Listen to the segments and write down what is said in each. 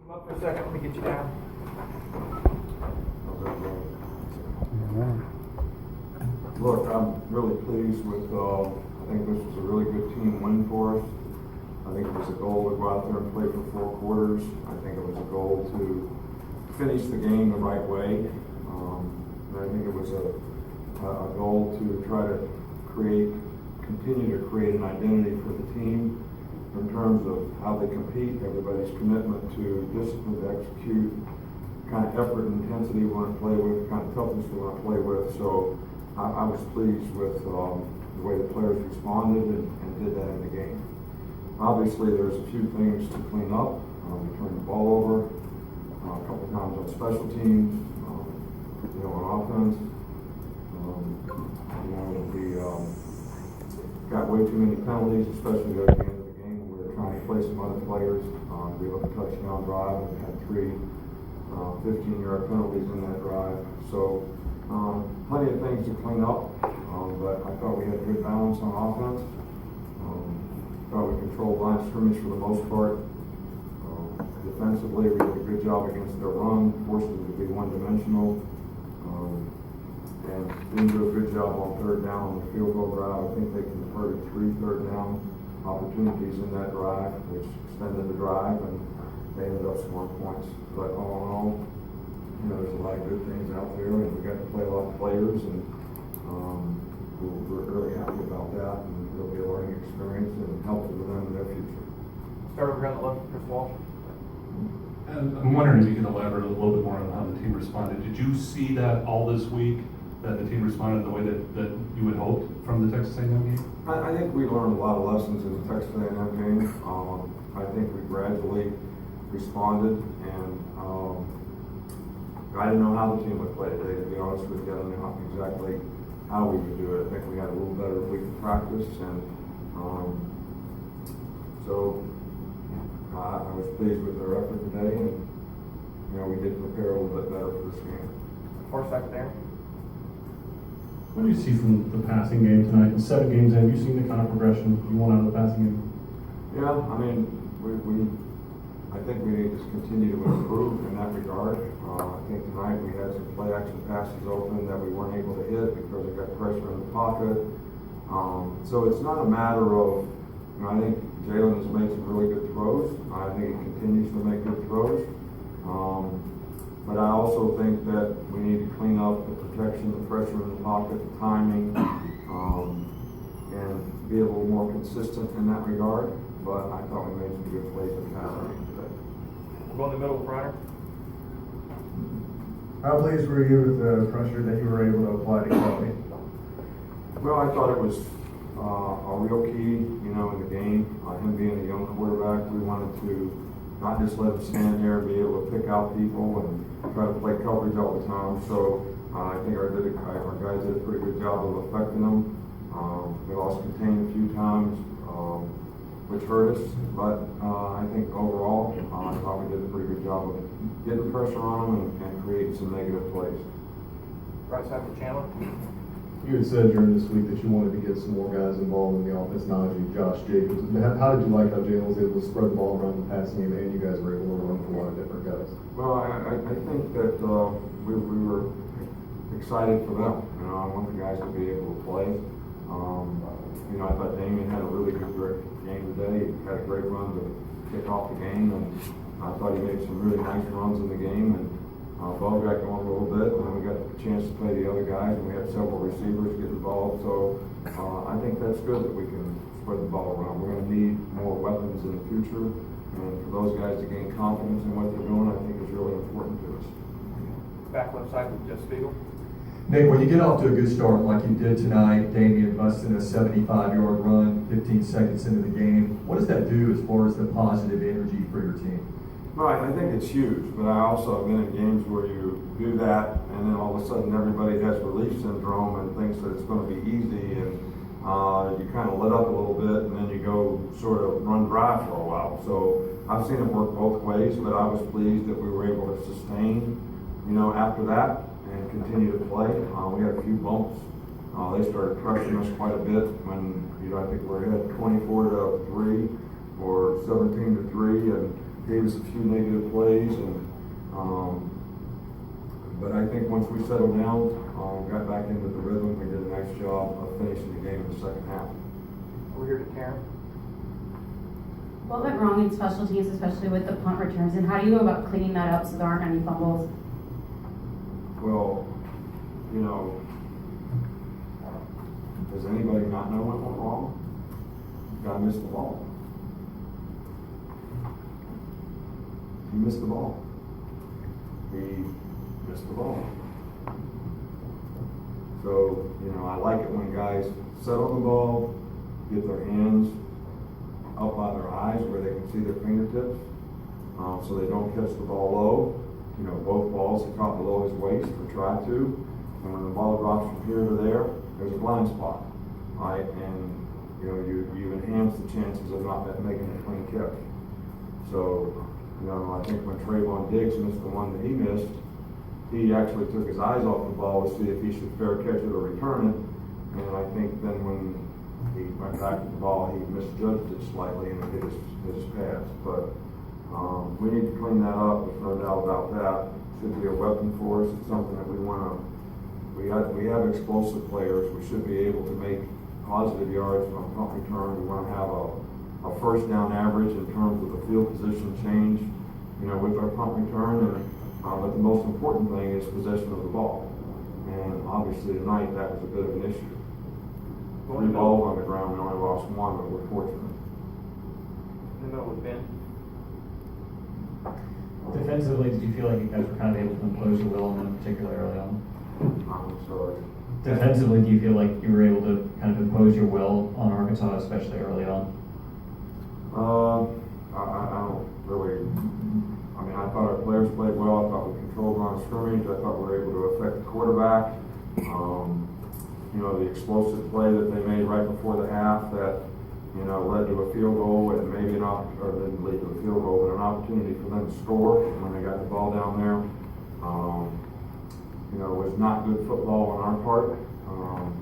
Come up for a second, let me get you down. Look, I'm really pleased with, I think this was a really good team win for us. I think it was a goal to go out there and play for 4 quarters. I think it was a goal to finish the game the right way. And I think it was a goal to try to continue to create an identity for the team in terms of how they compete, everybody's commitment to discipline, to execute, kind of effort and intensity we want to play with, kind of toughness we want to play with. So I was pleased with the way the players responded and did that in the game. Obviously, there's a few things to clean up. We turned the ball over a couple times on special teams, on offense. We got way too many penalties, especially at the end of the game. We were trying to play some other players. We had a touchdown drive and had 3 15-yard penalties in that drive. So plenty of things to clean up, but I thought we had good balance on offense. Thought we controlled line of scrimmage for the most part. Defensively, we did a good job against their run, forced them to be one-dimensional, and didn't do a good job on 3rd down on the field goal drive. I think they converted 3 third down opportunities in that drive, which extended the drive, and they ended up scoring points. But all in all, there's a lot of good things out there, and we got to play a lot of players, and we're really happy about that, and it'll be a learning experience and helpful to them in their future. Start over on the left, Chris Walsh. I'm wondering if you can elaborate a little bit more on how the team responded. Did you see that all this week, that the team responded the way that you had hoped from the Texas A&M game? I think we learned a lot of lessons in the Texas A&M game. I think we gradually responded, and I didn't know how the team would play today, to be honest with you. I didn't know exactly how we would do it. I think we had a little better week of practice, and so I was pleased with their effort today, and we did prepare a little bit better for this game. Forsythe there. What do you see from the passing game tonight? In 7 games, have you seen the kind of progression you want out of the passing game? Yeah, I mean, I think we need to continue to improve in that regard. I think tonight we had some play action passes open that we weren't able to hit because we got pressure in the pocket. So it's not a matter of, I think Jalen has made some really good throws. I think he continues to make good throws. But I also think that we need to clean up the protection, the pressure in the pocket, the timing, and be a little more consistent in that regard. But I thought we made some good plays in the passing game today. We'll go in the middle with Ryder. How pleased were you with the pressure that you were able to apply to Kelly? Well, I thought it was a real key, in the game. Him being a young quarterback, we wanted to not just let him stand there and be able to pick out people and try to play coverage all the time. So I think our guys did a pretty good job of affecting them. We lost contain a few times, which hurt us. But I think overall, I thought we did a pretty good job of getting pressure on them and creating some negative plays. Right side for Chandler. You had said during this week that you wanted to get some more guys involved in the offense, Najee, Josh Jacobs. How did you like how Jalen was able to spread the ball around the passing game, and you guys were able to run for a lot of different guys? Well, I think that we were excited for them. I want the guys to be able to play. I thought Damien had a really good game today. He had a great run to kick off the game, and I thought he made some really nice runs in the game. And Bo got going a little bit, and then we got a chance to play the other guys, and we had several receivers get involved. So I think that's good that we can spread the ball around. We're going to need more weapons in the future, and for those guys to gain confidence in what they're doing, I think is really important to us. Back left side with Jeff Spiegel. Nick, when you get off to a good start like you did tonight, Damian busting a 75-yard run 15 seconds into the game, what does that do as far as the positive energy for your team? Right, I think it's huge, but I also have been in games where you do that and then all of a sudden everybody has relief syndrome and thinks that it's going to be easy, and you kind of let up a little bit and then you go sort of run dry for a while. So I've seen it work both ways, but I was pleased that we were able to sustain, after that and continue to play. We had a few bumps. They started pressuring us quite a bit when, I think we're ahead 24-3 or 17-3, and gave us a few negative plays, and, but I think once we settled down, got back into the rhythm, we did a nice job of finishing the game in the second half. We're here to Karen. What went wrong in special teams, especially with the punt returns, and how do you go about cleaning that up so there aren't any fumbles? Well, you know, does anybody not know what went wrong? Guy missed the ball. He missed the ball. He missed the ball. So, you know, I like it when guys set on the ball, get their hands up by their eyes where they can see their fingertips, so they don't catch the ball low. You know, both balls he caught below his waist or tried to, and when the ball drops from here to there, there's a blind spot, right? And you know, you enhance the chances of not making a clean catch. So, you know, I think when Trayvon Diggs missed the one that he missed, he actually took his eyes off the ball to see if he should fair catch it or return it. And I think then when he went back to the ball, he misjudged it slightly and hit his pass. But we need to clean that up. There's no doubt about that. It should be a weapon for us. It's something that we want to. We have explosive players. We should be able to make positive yards on punt return. We want to have a first down average in terms of the field position change, you know, with our punt return. And but the most important thing is possession of the ball. And obviously tonight that was a bit of an issue. 3 balls on the ground, we only lost 1, but we're fortunate. In the middle with Ben. Defensively, did you feel like you guys were kind of able to impose your will on them, particularly early on? I'm sorry. Defensively, do you feel like you were able to kind of impose your will on Arkansas, especially early on? I don't really. I mean, I thought our players played well. I thought we controlled line of scrimmage. I thought we were able to affect the quarterback. You know, the explosive play that they made right before the half that, you know, led to a field goal and maybe or didn't lead to a field goal, but an opportunity for them to score when they got the ball down there. You know, was not good football on our part.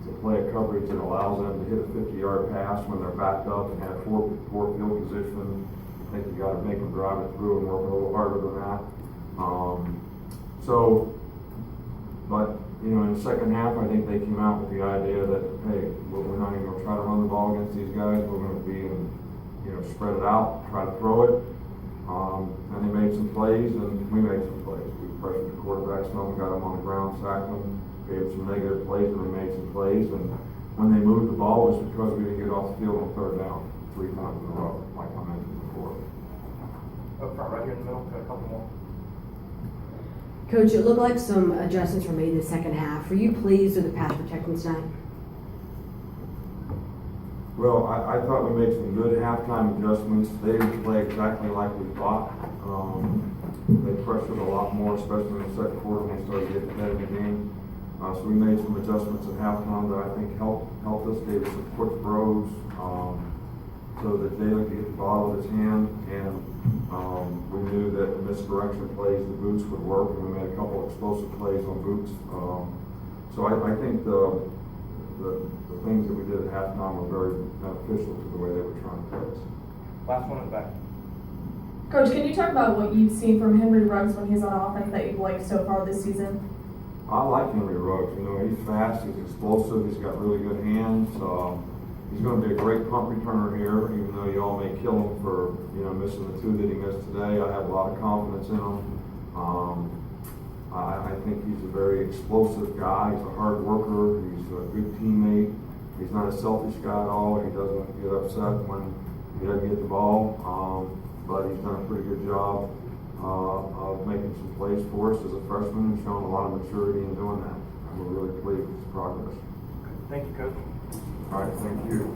To play a coverage that allows them to hit a 50-yard pass when they're backed up and have poor field position. I think you got to make them drive it through and work a little harder than that. But you know, in the second half, I think they came out with the idea that, hey, we're not even going to try to run the ball against these guys. We're going to be, you know, spread it out, try to throw it. And they made some plays, and we made some plays. We pressured the quarterback some, got them on the ground, sacked them, gave some negative plays, and they made some plays. And when they moved the ball, it was because we didn't get off the field on 3rd down 3 times in a row, like I mentioned before. Up front, right here in the middle, got a couple more. Coach, it looked like some adjustments were made in the second half. Were you pleased with the pass protection tonight? Well, I thought we made some good halftime adjustments. They didn't play exactly like we thought. They pressured a lot more, especially in the second quarter when we started getting ahead of the game. So we made some adjustments at halftime that I think helped us. Gave us some quick throws so that Jalen could get the ball in his hand, and we knew that the misdirection plays, the boots would work, and we made a couple of explosive plays on boots. So I think the things that we did at halftime were very beneficial to the way they were trying to play us. Last one in the back. Coach, can you talk about what you've seen from Henry Ruggs when he's on offense that you've liked so far this season? I like Henry Ruggs. You know, he's fast, he's explosive, he's got really good hands. He's going to be a great punt returner here, even though you all may kill him for, you know, missing the 2 that he missed today. I have a lot of confidence in him. I think he's a very explosive guy. He's a hard worker. He's a good teammate. He's not a selfish guy at all. He doesn't get upset when he doesn't get the ball. But he's done a pretty good job of making some plays for us as a freshman and showing a lot of maturity in doing that. And we're really pleased with his progress. Thank you, Coach. All right, thank you.